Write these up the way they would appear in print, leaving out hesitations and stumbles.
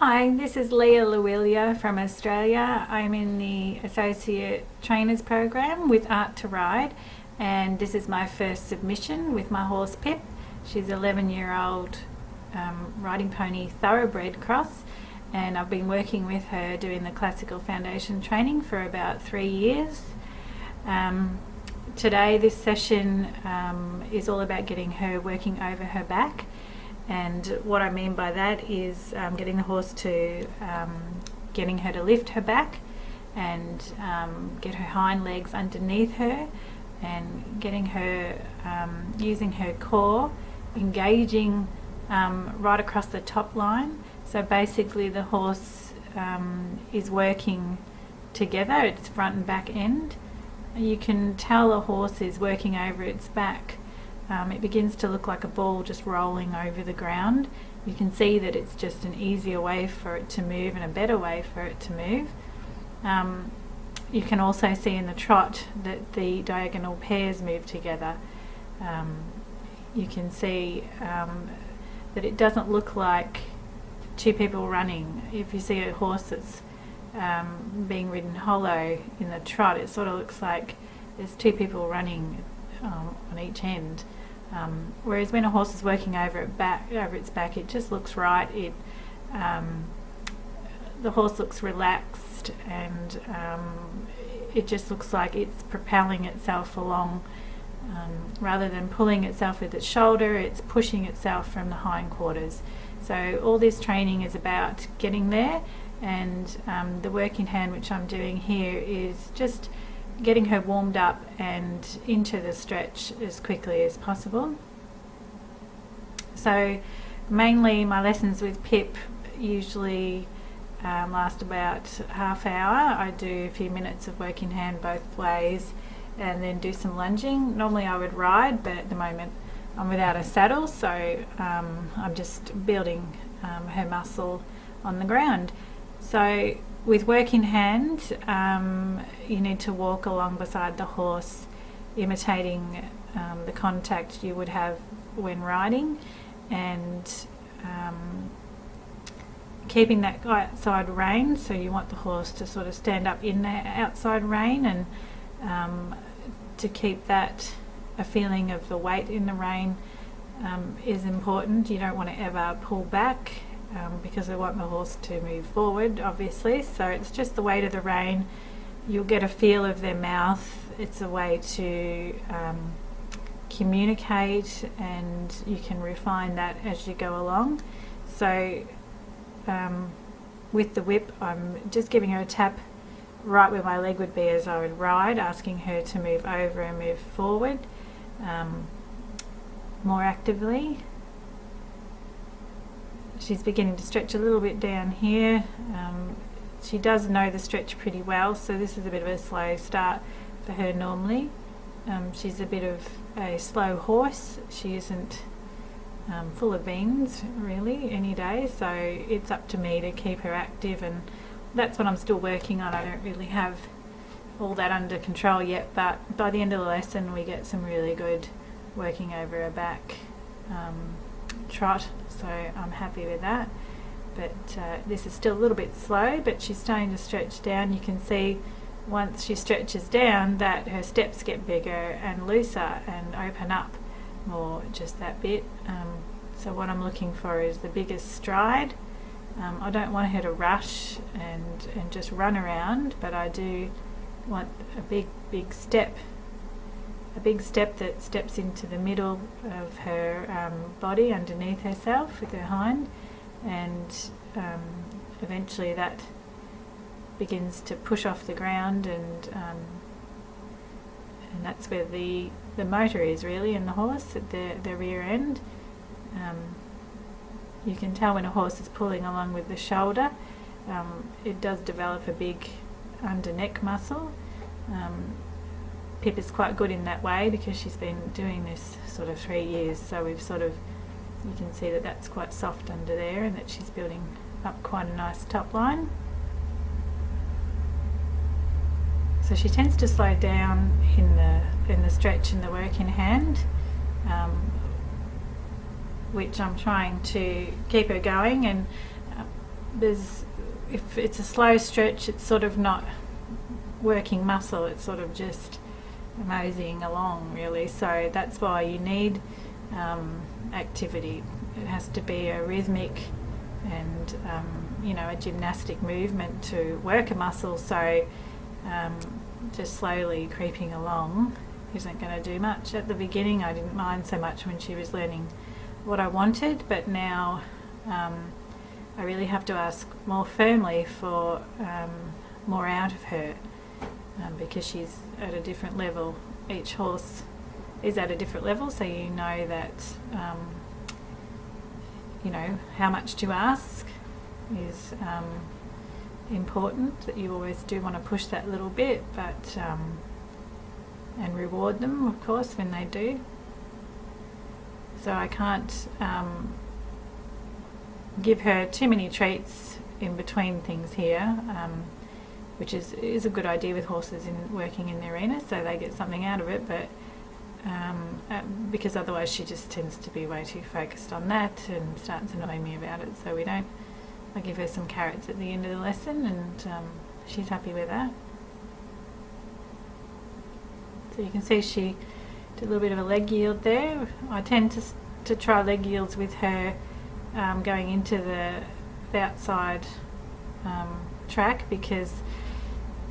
Hi, this is Lia from Australia. I'm in the Associate Trainers Program with Art2Ride, and this is my first submission with my horse Pip. She's an 11-year-old riding pony thoroughbred cross, and I've been working with her doing the classical foundation training for about 3 years. Today this session is all about getting her working over her back. And what I mean by that is getting the horse to, getting her to lift her back and get her hind legs underneath her, and getting her using her core, engaging right across the top line. So basically the horse is working together, its front and back end. You can tell a horse is working over its back. It begins to look like a ball just rolling over the ground. You can see that it's just an easier way for it to move and a better way for it to move. You can also see in the trot that the diagonal pairs move together. You can see that it doesn't look like two people running. If you see a horse that's being ridden hollow in the trot, it sort of looks like there's two people running on each end. Whereas when a horse is working over its back, it just looks right. The horse looks relaxed, and it just looks like it's propelling itself along. Rather than pulling itself with its shoulder, it's pushing itself from the hindquarters. So all this training is about getting there, and the work in hand which I'm doing here is just getting her warmed up and into the stretch as quickly as possible. So mainly my lessons with Pip usually last about half hour. I do a few minutes of work in hand both ways and then do some lunging. Normally I would ride, but at the moment I'm without a saddle, so I'm just building her muscle on the ground. So with work in hand, you need to walk along beside the horse, imitating the contact you would have when riding, and keeping that outside rein. So you want the horse to sort of stand up in the outside rein, and to keep that a feeling of the weight in the rein is important. You don't want to ever pull back, because I want the horse to move forward, obviously. So it's just the weight of the rein. You'll get a feel of their mouth. It's a way to communicate, and you can refine that as you go along. So with the whip, I'm just giving her a tap right where my leg would be as I would ride, asking her to move over and move forward more actively. She's beginning to stretch a little bit down here. She does know the stretch pretty well, so this is a bit of a slow start for her normally. She's a bit of a slow horse. She isn't full of beans really any day, so it's up to me to keep her active, and that's what I'm still working on. I don't really have all that under control yet, but by the end of the lesson we get some really good working over her back trot, so I'm happy with that. But this is still a little bit slow, but she's starting to stretch down. You can see once she stretches down that her steps get bigger and looser and open up more, just that bit. So what I'm looking for is the biggest stride. I don't want her to rush and just run around, but I do want a big step. A big step that steps into the middle of her body underneath herself with her hind, and eventually that begins to push off the ground, and that's where the motor is really in the horse, at the rear end. You can tell when a horse is pulling along with the shoulder. It does develop a big under neck muscle. Pip is quite good in that way because she's been doing this sort of 3 years, so you can see that that's quite soft under there, and that she's building up quite a nice top line. So she tends to slow down in the stretch and the work in hand, which I'm trying to keep her going, and if it's a slow stretch, it's sort of not working muscle, it's sort of just moseying along really. So that's why you need activity. It has to be a rhythmic and a gymnastic movement to work a muscle. So just slowly creeping along isn't going to do much. At the beginning I didn't mind so much when she was learning what I wanted, but now I really have to ask more firmly for more out of her, because she's at a different level. Each horse is at a different level, so you know that how much to ask is important, that you always do want to push that little bit, but and reward them of course when they do. So I can't give her too many treats in between things here, which is a good idea with horses in working in the arena, so they get something out of it, but because otherwise she just tends to be way too focused on that and starts annoying me about it. So I give her some carrots at the end of the lesson, and she's happy with that. So you can see she did a little bit of a leg yield there. I tend to try leg yields with her going into the outside track, because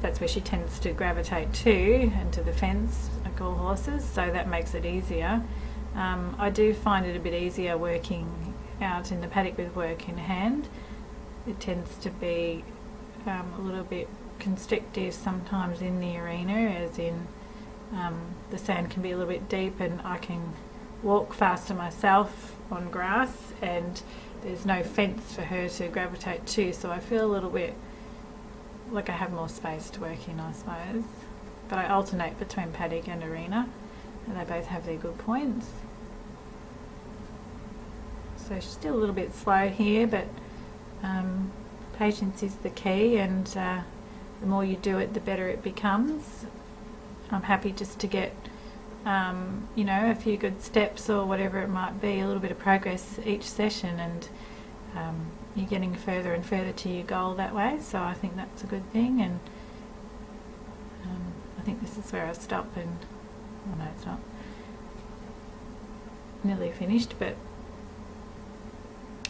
that's where she tends to gravitate to, and to the fence, like all horses, so that makes it easier. I do find it a bit easier working out in the paddock with work in hand. It tends to be a little bit constrictive sometimes in the arena, as in the sand can be a little bit deep and I can walk faster myself on grass, and there's no fence for her to gravitate to, so I feel a little bit like I have more space to work in, I suppose. But I alternate between paddock and arena, and they both have their good points. So she's still a little bit slow here, but patience is the key, and the more you do it, the better it becomes. I'm happy just to get a few good steps or whatever it might be, a little bit of progress each session, and you're getting further and further to your goal that way, so I think that's a good thing. And I think this is where I stop, and no, it's not nearly finished, but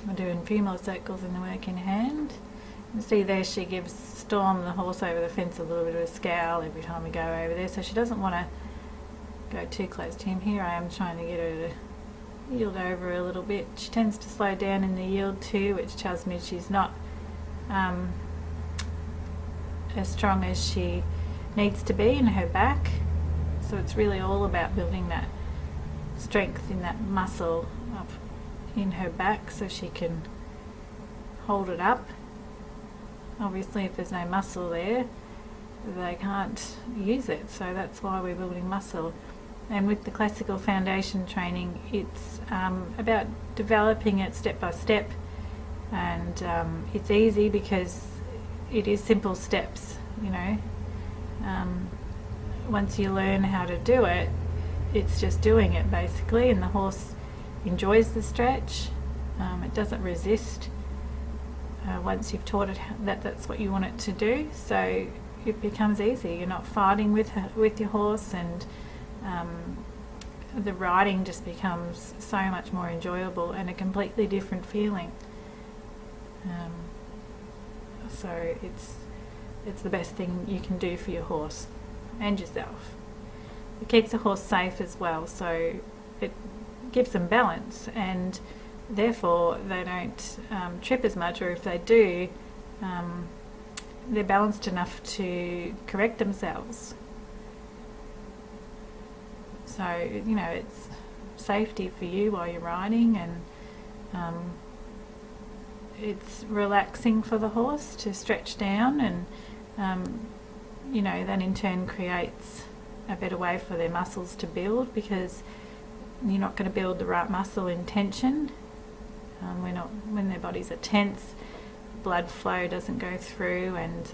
I'm doing a few more circles in the work in hand. You can see there she gives Storm, the horse over the fence, a little bit of a scowl every time we go over there, so she doesn't want to go too close to him. Here I am trying to get her to yield over a little bit. She tends to slow down in the yield too, which tells me she's not as strong as she needs to be in her back. So it's really all about building that strength in that muscle up in her back so she can hold it up. Obviously if there's no muscle there, they can't use it, so that's why we're building muscle. And with the classical foundation training, it's about developing it step by step, and it's easy because it is simple steps, once you learn how to do it, it's just doing it basically, and the horse enjoys the stretch. It doesn't resist once you've taught it that's what you want it to do, so it becomes easy. You're not fighting with your horse, and the riding just becomes so much more enjoyable and a completely different feeling. So it's the best thing you can do for your horse and yourself. It keeps the horse safe as well, so it gives them balance, and therefore they don't trip as much, or if they do, they're balanced enough to correct themselves. So it's safety for you while you're riding, and it's relaxing for the horse to stretch down, and that in turn creates a better way for their muscles to build, because you're not going to build the right muscle in tension. When their bodies are tense, blood flow doesn't go through, and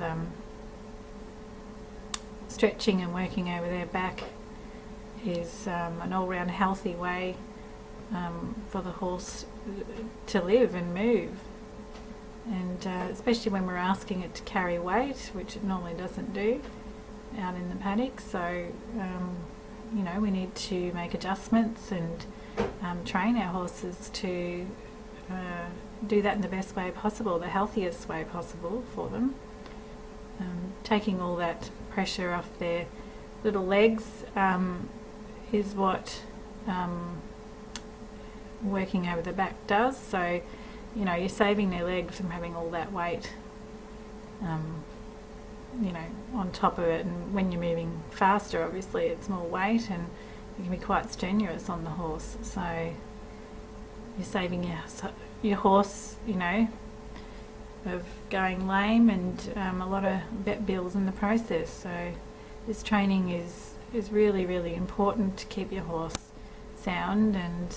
stretching and working over their back is an all-round healthy way for the horse to live and move. and especially when we're asking it to carry weight, which it normally doesn't do out in the paddock. So you know, we need to make adjustments and train our horses to do that in the best way possible, the healthiest way possible for them. Taking all that pressure off their little legs is what working over the back does. So, you know, you're saving their leg from having all that weight, you know, on top of it. And when you're moving faster, obviously it's more weight, and it can be quite strenuous on the horse. So you're saving your horse, you know, of going lame, and a lot of vet bills in the process. So this training is really, really important to keep your horse sound, and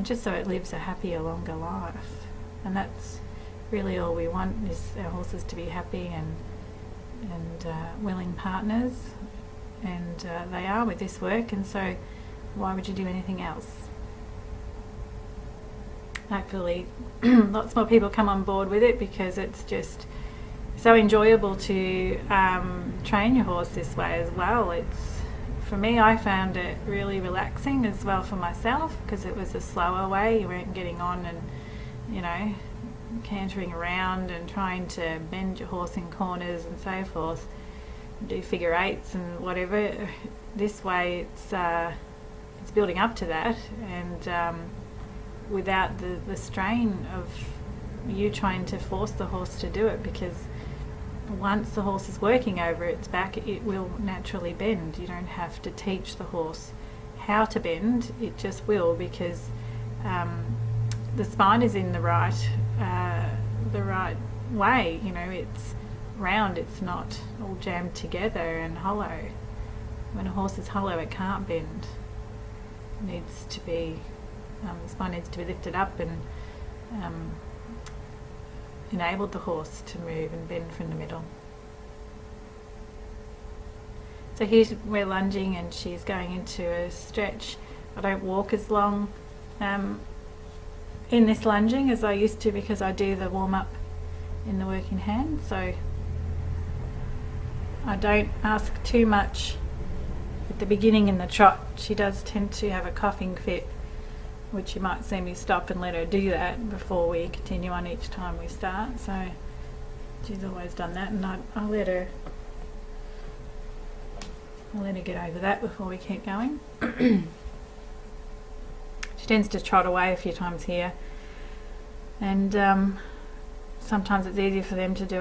just so it lives a happier, longer life. And that's really all we want, is our horses to be happy and willing partners, and they are with this work, and so why would you do anything else? Hopefully lots more people come on board with it, because it's just so enjoyable to train your horse this way as well. For me, I found it really relaxing as well for myself, because it was a slower way. You weren't getting on and, you know, cantering around and trying to bend your horse in corners and so forth, do figure eights and whatever. This way it's building up to that, and without the strain of you trying to force the horse to do it, because once the horse is working over its back, it will naturally bend. You don't have to teach the horse how to bend, it just will, because the spine is in the right way. You know, it's round, it's not all jammed together and hollow. When a horse is hollow, it can't bend. It needs to be the spine needs to be lifted up and enabled the horse to move and bend from the middle. So here we're lunging, and she's going into a stretch. I don't walk as long in this lunging as I used to, because I do the warm up in the working hand, so I don't ask too much at the beginning in the trot. She does tend to have a coughing fit, which you might see me stop and let her do that before we continue on each time we start. So she's always done that, and I'll let her get over that before we keep going. She tends to trot away a few times here, and sometimes it's easier for them to do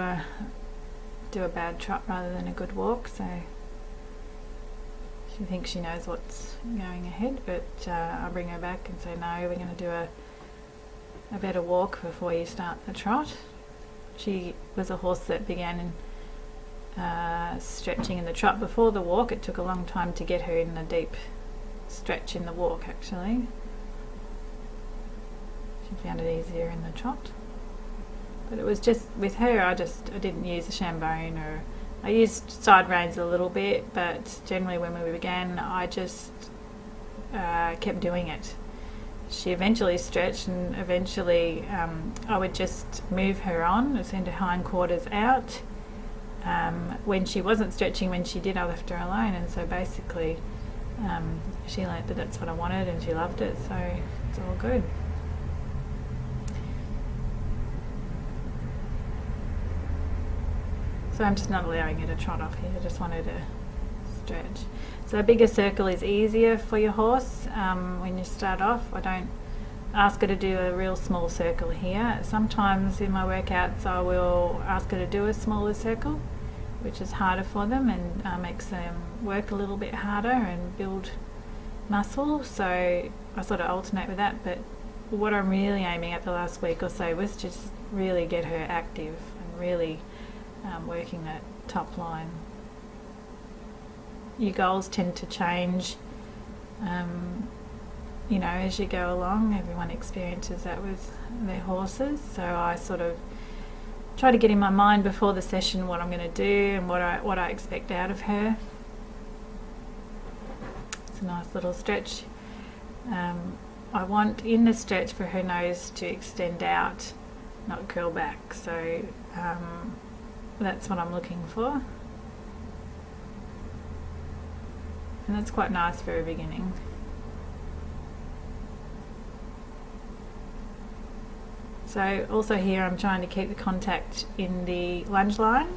a bad trot rather than a good walk. So she thinks she knows what's going ahead, but I'll bring her back and say, no, we're going to do a better walk before you start the trot. She was a horse that began stretching in the trot before the walk. It took a long time to get her in a deep stretch in the walk, actually. She found it easier in the trot. But it was just, with her, I didn't use a shambone, or I used side reins a little bit, but generally when we began, I just kept doing it. She eventually stretched, and eventually I would just move her on, send her hindquarters out. When she wasn't stretching, when she did, I left her alone, and so basically she learnt that that's what I wanted, and she loved it, so it's all good. So I'm just not allowing her to trot off here, I just want her to stretch. So a bigger circle is easier for your horse when you start off. I don't ask her to do a real small circle here. Sometimes in my workouts I will ask her to do a smaller circle, which is harder for them and makes them work a little bit harder and build muscle. So I sort of alternate with that, but what I'm really aiming at the last week or so was just really get her active and really working that top line. Your goals tend to change, you know, as you go along. Everyone experiences that with their horses, so I sort of try to get in my mind before the session what I'm going to do and what I expect out of her. It's a nice little stretch. I want in the stretch for her nose to extend out, not curl back. So that's what I'm looking for. And that's quite nice for a beginning. So also here I'm trying to keep the contact in the lunge line.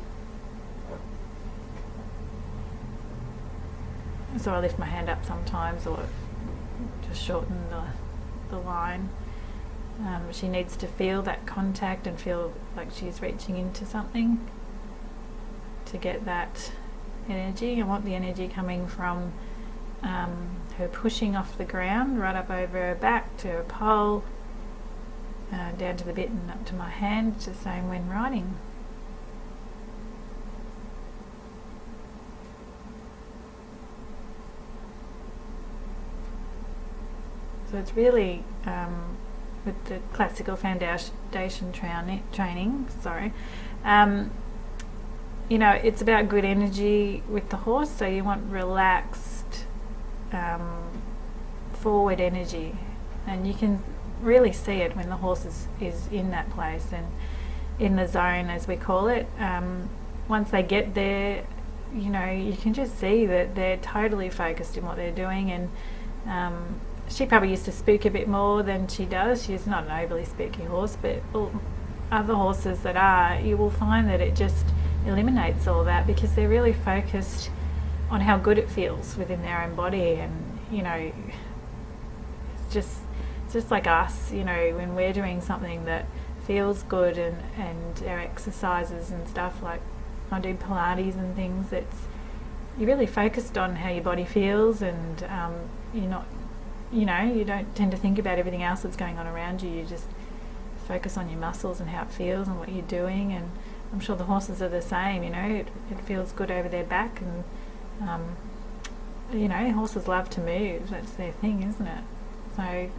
So I lift my hand up sometimes or just shorten the line. She needs to feel that contact and feel like she's reaching into something to get that energy. I want the energy coming from her pushing off the ground right up over her back to her pole, down to the bit and up to my hand. It's the same when riding. So it's really with the classical foundation training, you know, it's about good energy with the horse. So you want relaxed, forward energy, and you can really see it when the horse is in that place and in the zone, as we call it. Once they get there, you know, you can just see that they're totally focused in what they're doing. And she probably used to spook a bit more than she does. She's not an overly spooky horse, but other horses that are, you will find that it just eliminates all that because they're really focused on how good it feels within their own body. And you know, it's just like us, you know, when we're doing something that feels good and our exercises and stuff, like I do Pilates and things, you're really focused on how your body feels, and you're not, you know, you don't tend to think about everything else that's going on around you. You just focus on your muscles and how it feels and what you're doing. And I'm sure the horses are the same, you know, it feels good over their back. And you know, horses love to move, that's their thing, isn't it? So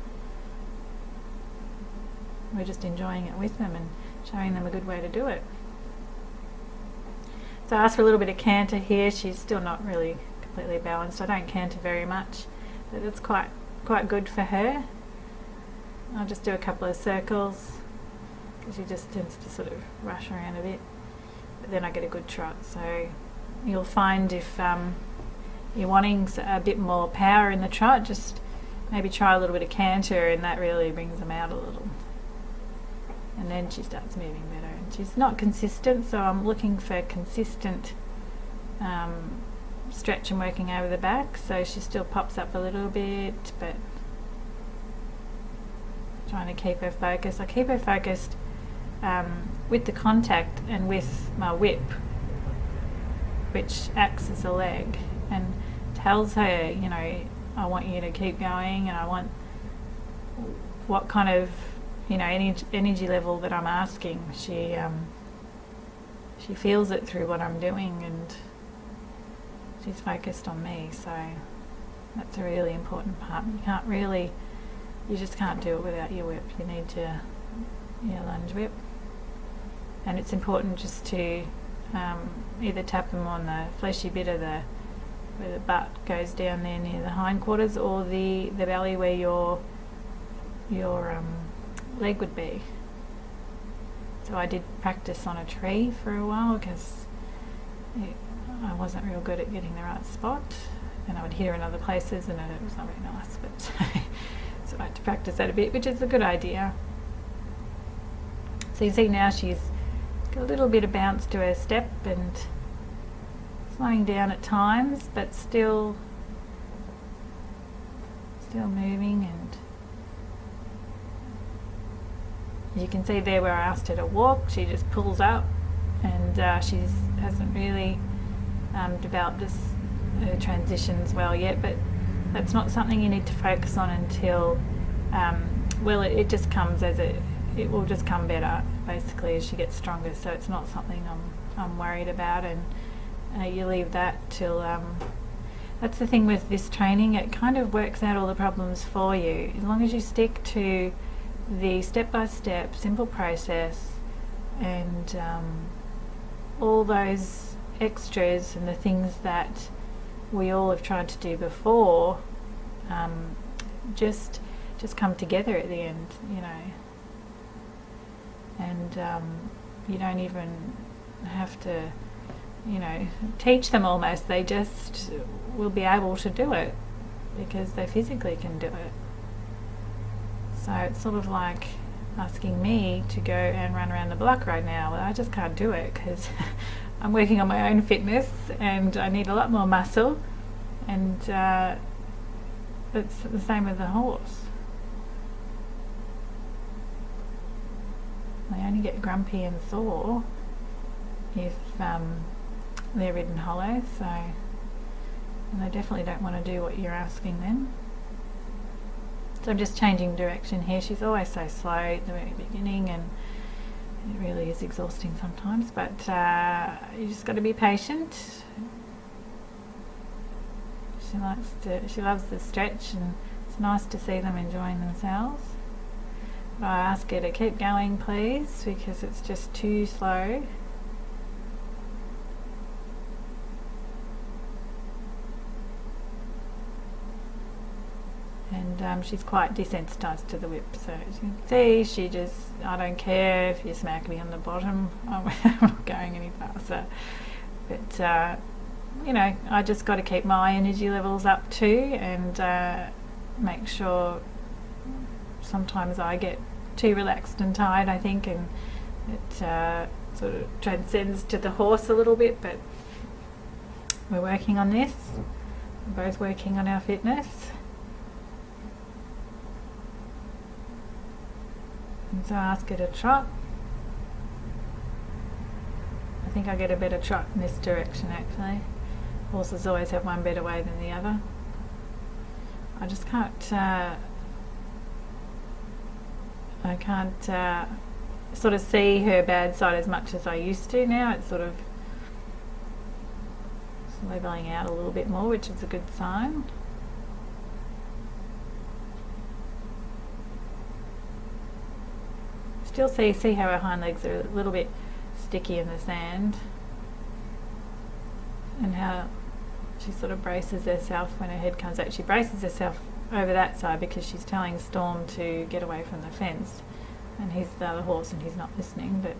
we're just enjoying it with them and showing them a good way to do it. So I asked for a little bit of canter here. She's still not really completely balanced. I don't canter very much, but it's quite good for her. I'll just do a couple of circles because she just tends to sort of rush around a bit, but then I get a good trot. So you'll find if you're wanting a bit more power in the trot, just maybe try a little bit of canter, and that really brings them out a little. And then she starts moving better. And she's not consistent, so I'm looking for consistent stretch and working over the back. So she still pops up a little bit, but trying to keep her focused. I keep her focused with the contact and with my whip, which acts as a leg and tells her, you know, I want you to keep going, and I want what kind of, you know, energy level that I'm asking. She feels it through what I'm doing, and she's focused on me. So that's a really important part. You just can't do it without your whip. You need to lunge whip, and it's important just to either tap them on the fleshy bit of where the butt goes down there near the hindquarters, or the belly where your leg would be. So I did practice on a tree for a while because I wasn't real good at getting the right spot, and I would hit her in other places and it was not very nice, but so I had to practice that a bit, which is a good idea. So you see now she's got a little bit of bounce to her step and slowing down at times, but still moving. And you can see there where I asked her to walk, she just pulls up, and she hasn't really developed her transitions well yet, but that's not something you need to focus on until it just comes it will just come better basically as she gets stronger. So it's not something I'm worried about, and you leave that till that's the thing with this training, it kind of works out all the problems for you as long as you stick to the step-by-step simple process, and all those extras and the things that we all have tried to do before, just just come together at the end, you know. And you don't even have to, you know, teach them almost. They just will be able to do it because they physically can do it. So it's sort of like asking me to go and run around the block right now. Well, I just can't do it because I'm working on my own fitness and I need a lot more muscle, and it's the same with the horse. They only get grumpy and sore if they're ridden hollow, so, and they definitely don't want to do what you're asking them. So I'm just changing direction here. She's always so slow at the very beginning, and it really is exhausting sometimes, but you just got to be patient. She loves the stretch, and it's nice to see them enjoying themselves. But I ask her to keep going, please, because it's just too slow. And she's quite desensitized to the whip, so as you can see, she just, I don't care if you smack me on the bottom, I'm not going any faster. But you know, I just got to keep my energy levels up too, and make sure. Sometimes I get too relaxed and tired, I think, and it sort of transcends to the horse a little bit, but we're working on this. We're both working on our fitness. And so I ask her to trot. I think I get a better trot in this direction, actually. Horses always have one better way than the other. I just can't I can't sort of see her bad side as much as I used to now. It's sort of leveling out a little bit more, which is a good sign. Still see how her hind legs are a little bit sticky in the sand, and how she sort of braces herself when her head comes out. She braces herself over that side because she's telling Storm to get away from the fence, and he's the other horse and he's not listening. But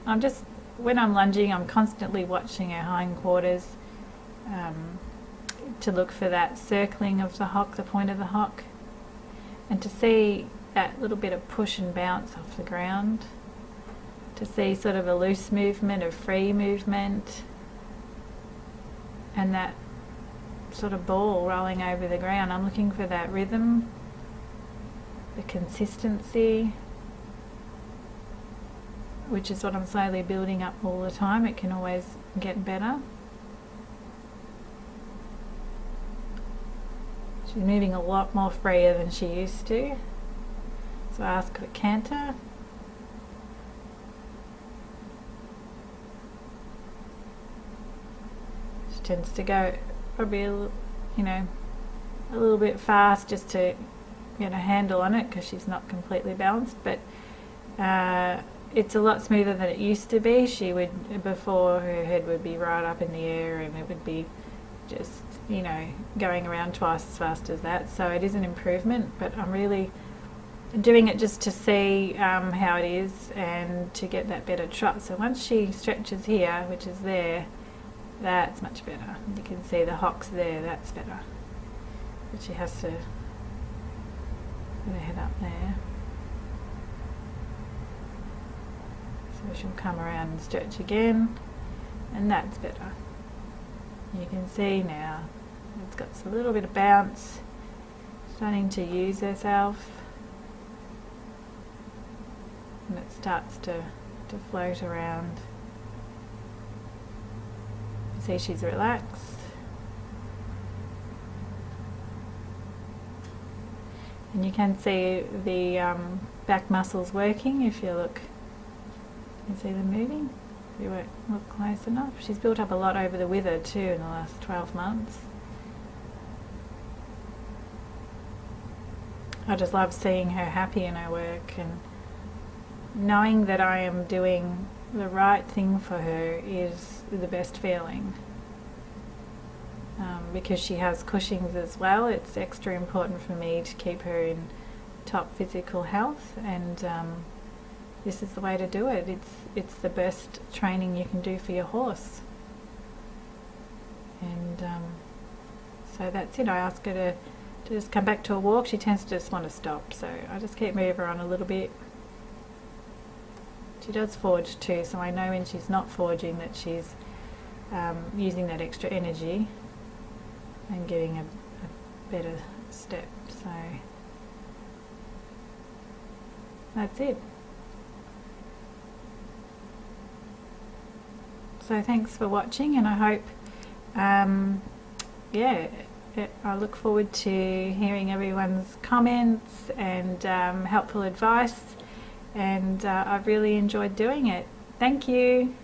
I'm just, when I'm lunging, I'm constantly watching her hindquarters to look for that circling of the hock, the point of the hock, and to see that little bit of push and bounce off the ground, to see sort of a loose movement, a free movement, and that sort of ball rolling over the ground. I'm looking for that rhythm, the consistency, which is what I'm slowly building up all the time. It can always get better. She's moving a lot more freer than she used to. So I ask for canter. She tends to go probably a little bit fast just to get a handle on it because she's not completely balanced, but it's a lot smoother than it used to be. She would, before, her head would be right up in the air and it would be just, you know, going around twice as fast as that. So it is an improvement, but I'm really doing it just to see how it is and to get that better trot. So once she stretches here, which is there, that's much better. You can see the hocks there, that's better. But she has to put her head up there. So she'll come around and stretch again, and that's better. You can see now it's got a little bit of bounce, starting to use herself, and it starts to float around. See, she's relaxed, and you can see the back muscles working if you look. You can see them moving if you look close enough. She's built up a lot over the wither too in the last 12 months. I just love seeing her happy in her work and knowing that I am doing the right thing for her is the best feeling. because she has Cushing's as well. It's extra important for me to keep her in top physical health, and this is the way to do it. It's the best training you can do for your horse. And so that's it. I ask her to just come back to a walk. She tends to just want to stop, so I just keep moving her on a little bit. She does forge too, so I know when she's not forging that she's using that extra energy and getting a better step. So that's it. So thanks for watching, and I hope I look forward to hearing everyone's comments and helpful advice, and I've really enjoyed doing it. Thank you.